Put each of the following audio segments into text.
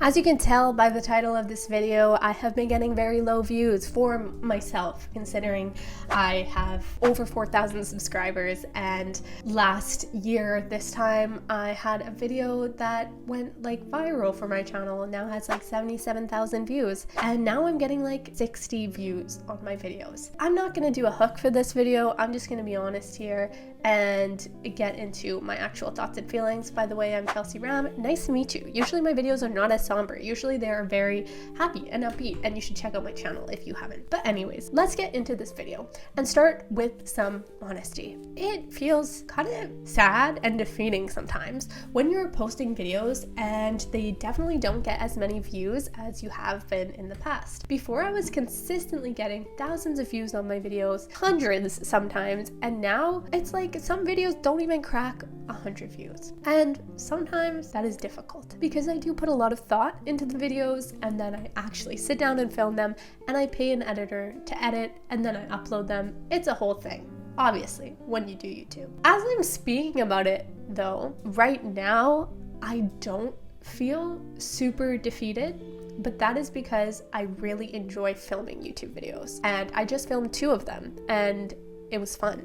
As you can tell by the title of this video, I have been getting very low views for myself, considering I have over 4,000 subscribers, and last year this time I had a video that went like viral for my channel and now has like 77,000 views, and now I'm getting like 60 views on my videos. I'm not gonna do a hook for this video, I'm just gonna be honest here and get into my actual thoughts and feelings. By the way, I'm Chelsea Ram. Nice to meet you. Usually my videos are not as somber. Usually they are very happy and upbeat, and you should check out my channel if you haven't. But anyways, let's get into this video and start with some honesty. It feels kind of sad and defeating sometimes when you're posting videos and they definitely don't get as many views as you have been in the past. Before, I was consistently getting thousands of views on my videos, hundreds sometimes, and now it's like some videos don't even crack 100 views. And sometimes that is difficult because I do put a lot of thought into the videos, and then I actually sit down and film them, and I pay an editor to edit, and then I upload them. It's a whole thing, obviously, when you do YouTube. As I'm speaking about it though, right now I don't feel super defeated, but that is because I really enjoy filming YouTube videos, and I just filmed 2 of them, and it was fun.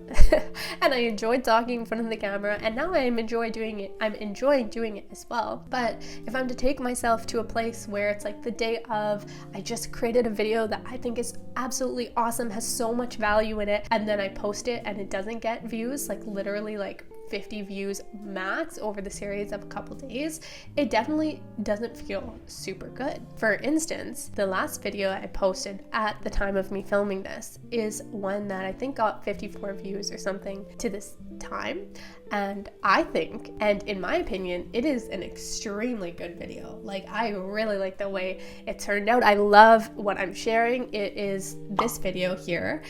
And I enjoyed talking in front of the camera, and now I'm enjoying doing it as well. But if I'm to take myself to a place where it's like the day of, I just created a video that I think is absolutely awesome, has so much value in it, and then I post it and it doesn't get views, like literally like 50 views max over the series of a couple days, it definitely doesn't feel super good. For instance, the last video I posted at the time of me filming this is one that I think got 54 views or something to this time, and I think, and in my opinion, it is an extremely good video. Like, I really like the way it turned out. I love what I'm sharing. It is this video here.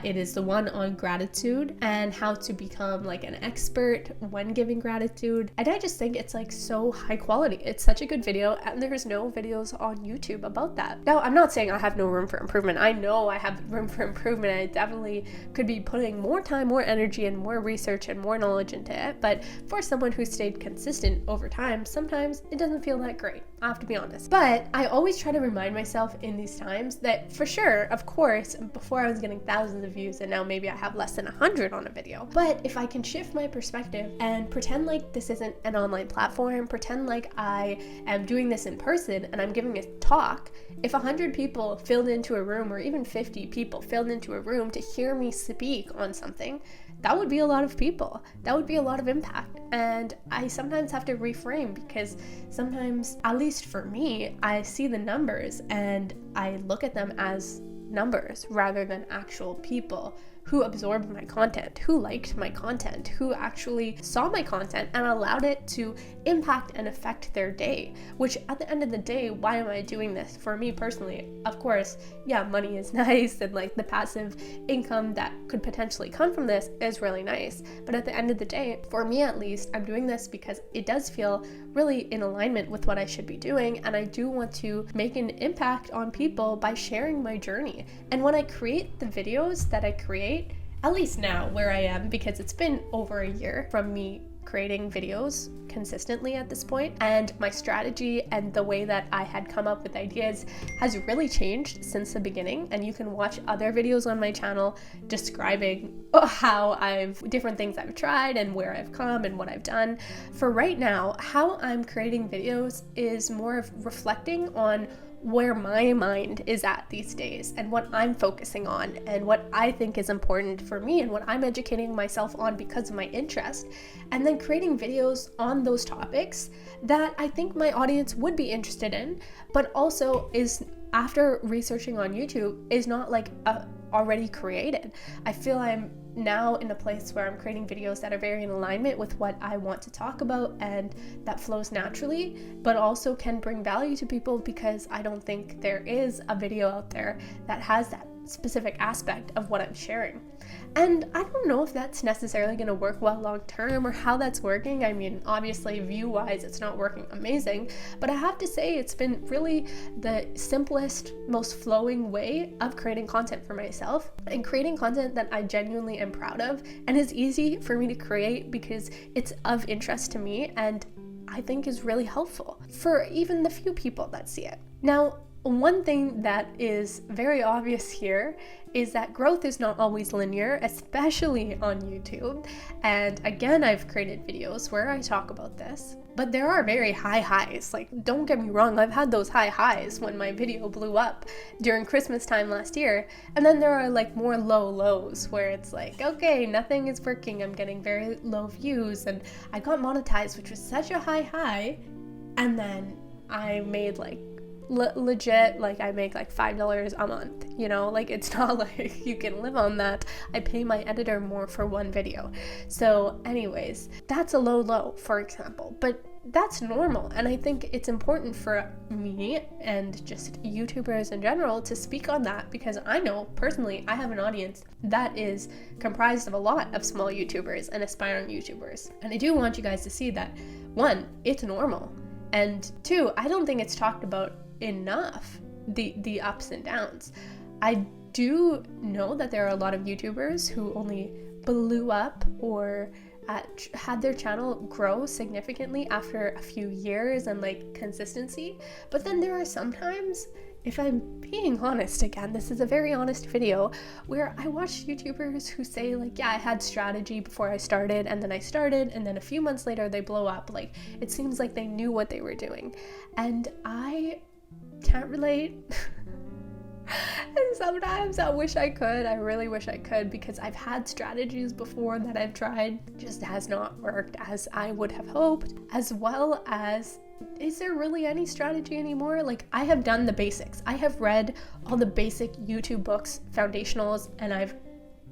It is the one on gratitude and how to become like an expert when giving gratitude. And I just think it's like so high quality. It's such a good video, and there's no videos on YouTube about that. Now, I'm not saying I have no room for improvement. I know I have room for improvement. I definitely could be putting more time, more energy, and more research and more knowledge into it. But for someone who stayed consistent over time, sometimes it doesn't feel that great. I have to be honest. But I always try to remind myself in these times that for sure, of course, before I was getting thousands of views, and now maybe I have less than 100 on a video. But if I can shift my perspective and pretend like this isn't an online platform, pretend like I am doing this in person and I'm giving a talk, if 100 people filled into a room, or even 50 people filled into a room to hear me speak on something, that would be a lot of people. That would be a lot of impact. And I sometimes have to reframe, because sometimes, at least for me, I see the numbers and I look at them as numbers rather than actual people who absorbed my content, who liked my content, who actually saw my content and allowed it to impact and affect their day. Which at the end of the day, why am I doing this? For me personally, of course, yeah, money is nice, and like the passive income that could potentially come from this is really nice. But at the end of the day, for me at least, I'm doing this because it does feel really in alignment with what I should be doing, and I do want to make an impact on people by sharing my journey. And when I create the videos that I create, at least now where I am, because it's been over a year from me creating videos consistently at this point, and my strategy and the way that I had come up with ideas has really changed since the beginning. And you can watch other videos on my channel describing how different things I've tried and where I've come and what I've done. For right now, how I'm creating videos is more of reflecting on where my mind is at these days and what I'm focusing on and what I think is important for me and what I'm educating myself on because of my interest, and then creating videos on those topics that I think my audience would be interested in, but also is, after researching on YouTube, is not like already created. I feel I'm now in a place where I'm creating videos that are very in alignment with what I want to talk about, and that flows naturally, but also can bring value to people, because I don't think there is a video out there that has that specific aspect of what I'm sharing. And I don't know if that's necessarily going to work well long term, or how that's working. I mean, obviously view wise it's not working amazing, but I have to say it's been really the simplest, most flowing way of creating content for myself, and creating content that I genuinely am proud of and is easy for me to create because it's of interest to me, and I think is really helpful for even the few people that see it. Now, one thing that is very obvious here is that growth is not always linear, especially on YouTube. And again, I've created videos where I talk about this, but there are very high highs. Like, don't get me wrong, I've had those high highs when my video blew up during Christmas time last year. And then there are like more low lows where it's like, okay, nothing is working. I'm getting very low views and I got monetized, which was such a high. And then I made like legit, like I make like $5 a month, you know, like it's not like you can live on that. I pay my editor more for one video. So anyways, that's a low, for example, but that's normal. And I think it's important for me and just YouTubers in general to speak on that, because I know personally I have an audience that is comprised of a lot of small YouTubers and aspiring YouTubers. And I do want you guys to see that, one, it's normal, and two, I don't think it's talked about enough, the ups and downs. I do know that there are a lot of YouTubers who only blew up or had their channel grow significantly after a few years and like consistency, but then there are sometimes, if I'm being honest, again, this is a very honest video, where I watch YouTubers who say like, yeah, I had strategy before I started, and then I started, and then a few months later they blow up. Like, it seems like they knew what they were doing, and I can't relate. And sometimes I wish I could. I really wish I could, because I've had strategies before that I've tried, just has not worked as I would have hoped. As well as, is there really any strategy anymore? Like, I have done the basics. I have read all the basic YouTube books, foundationals, and I've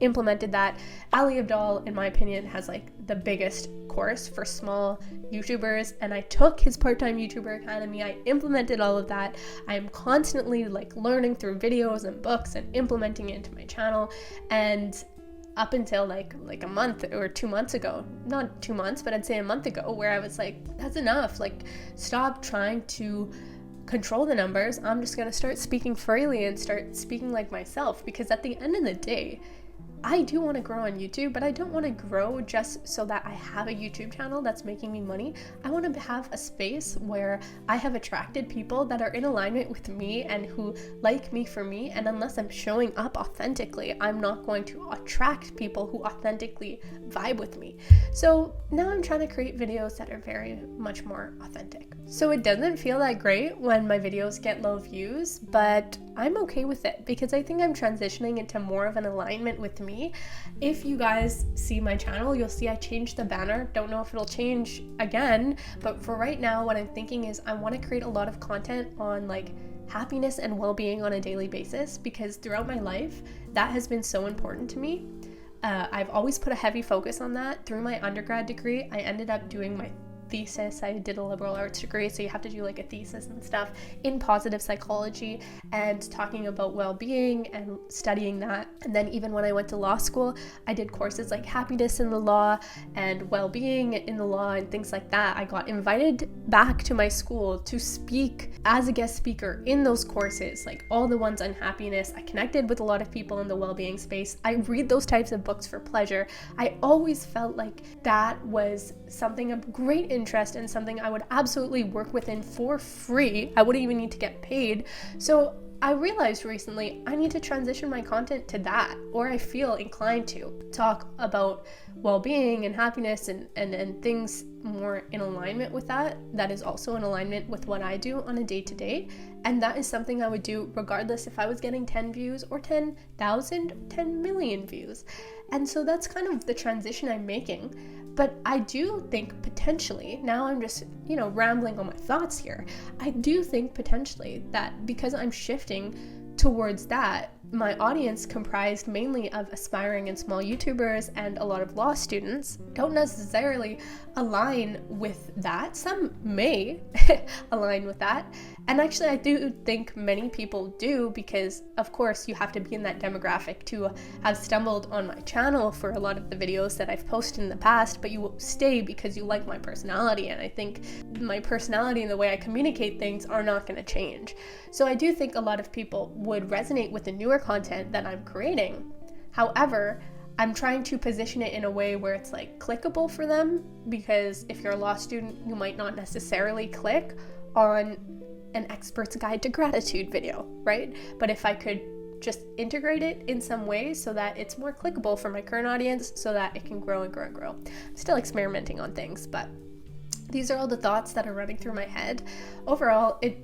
implemented that. Ali Abdaal, in my opinion, has like the biggest course for small YouTubers, and I took his part-time YouTuber Academy. I implemented all of that. I am constantly like learning through videos and books and implementing it into my channel. And up until like a month or 2 months ago, not 2 months, but I'd say a month ago, where I was like, that's enough. Like, stop trying to control the numbers. I'm just gonna start speaking freely and start speaking like myself, because at the end of the day, I do want to grow on YouTube, but I don't want to grow just so that I have a YouTube channel that's making me money. I want to have a space where I have attracted people that are in alignment with me and who like me for me, and unless I'm showing up authentically, I'm not going to attract people who authentically vibe with me. So now I'm trying to create videos that are very much more authentic. So it doesn't feel that great when my videos get low views, but I'm okay with it, because I think I'm transitioning into more of an alignment with me. If you guys see my channel, you'll see I changed the banner. Don't know if it'll change again, but for right now, what I'm thinking is I want to create a lot of content on like happiness and well-being on a daily basis, because throughout my life, that has been so important to me. I've always put a heavy focus on that. Through my undergrad degree, I ended up doing my thesis. I did a liberal arts degree, so you have to do like a thesis and stuff in positive psychology and talking about well-being and studying that. And then even when I went to law school, I did courses like happiness in the law and well-being in the law and things like that. I got invited back to my school to speak as a guest speaker in those courses, like all the ones on happiness. I connected with a lot of people in the well-being space. I read those types of books for pleasure. I always felt like that was something of great interest and something I would absolutely work within for free. I wouldn't even need to get paid. So I realized recently I need to transition my content to that, or I feel inclined to talk about well-being and happiness and things more in alignment with that. That is also in alignment with what I do on a day-to-day. And that is something I would do regardless if I was getting 10 views or 10,000, 10 million views. And so that's kind of the transition I'm making. But I do think potentially, now I'm just, rambling on my thoughts here. I do think potentially that because I'm shifting towards that, my audience, comprised mainly of aspiring and small YouTubers and a lot of law students, don't necessarily align with that. Some may align with that. And actually, I do think many people do, because of course you have to be in that demographic to have stumbled on my channel for a lot of the videos that I've posted in the past, but you will stay because you like my personality. And I think my personality and the way I communicate things are not going to change. So I do think a lot of people would resonate with the newer content that I'm creating. However, I'm trying to position it in a way where it's like clickable for them, because if you're a law student, you might not necessarily click on an expert's guide to gratitude video, right? But if I could just integrate it in some way so that it's more clickable for my current audience, so that it can grow and grow and grow. I'm still experimenting on things, but these are all the thoughts that are running through my head. Overall, it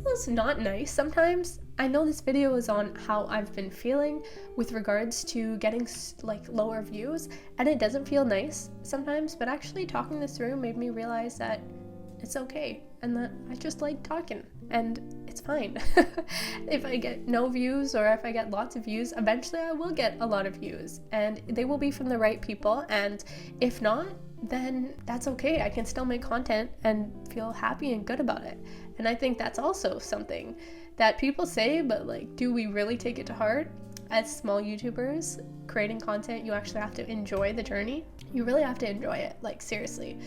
feels not nice sometimes. I know this video is on how I've been feeling with regards to getting like lower views, and it doesn't feel nice sometimes, but actually talking this through made me realize that it's okay and that I just like talking and it's fine. If I get no views or if I get lots of views, eventually I will get a lot of views and they will be from the right people, and if not, then that's okay. I can still make content and feel happy and good about it. And I think that's also something that people say, but like, do we really take it to heart? As small YouTubers creating content, you actually have to enjoy the journey. You really have to enjoy it, like seriously.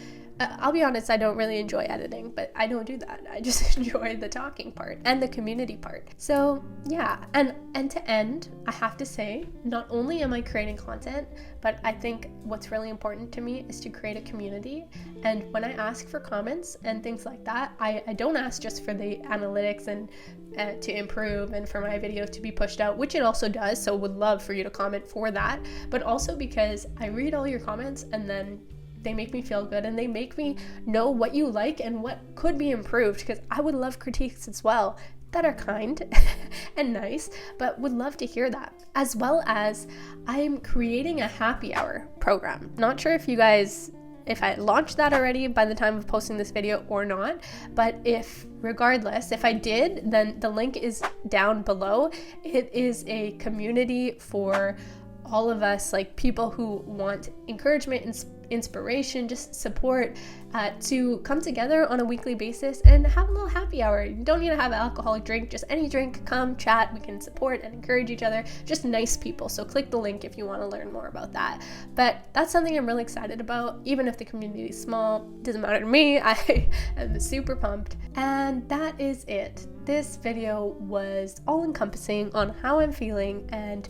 I'll be honest, I don't really enjoy editing, but I don't do that. I just enjoy the talking part and the community part. So yeah, and end to end, I have to say, not only am I creating content, but I think what's really important to me is to create a community. And when I ask for comments and things like that, I don't ask just for the analytics and to improve and for my video to be pushed out, which it also does, so would love for you to comment for that, but also because I read all your comments and then they make me feel good and they make me know what you like and what could be improved, because I would love critiques as well that are kind and nice, but would love to hear that. As well as I'm creating a happy hour program. Not sure if I launched that already by the time of posting this video or not, but regardless, if I did, then the link is down below. It is a community for all of us, like people who want encouragement and inspiration, just support, to come together on a weekly basis and have a little happy hour. You don't need to have an alcoholic drink, just any drink, come chat, we can support and encourage each other, just nice people. So click the link if you want to learn more about that. But that's something I'm really excited about, even if the community is small, doesn't matter to me. I am super pumped. And that is it. This video was all encompassing on how I'm feeling, and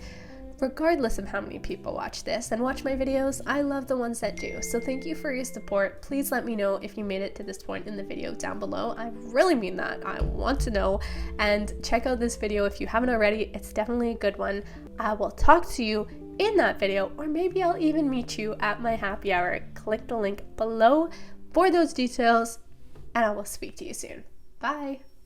regardless of how many people watch this and watch my videos, I love the ones that do. So thank you for your support. Please let me know if you made it to this point in the video down below. I really mean that. I want to know. And check out this video if you haven't already. It's definitely a good one. I will talk to you in that video, or maybe I'll even meet you at my happy hour. Click the link below for those details, and I will speak to you soon. Bye.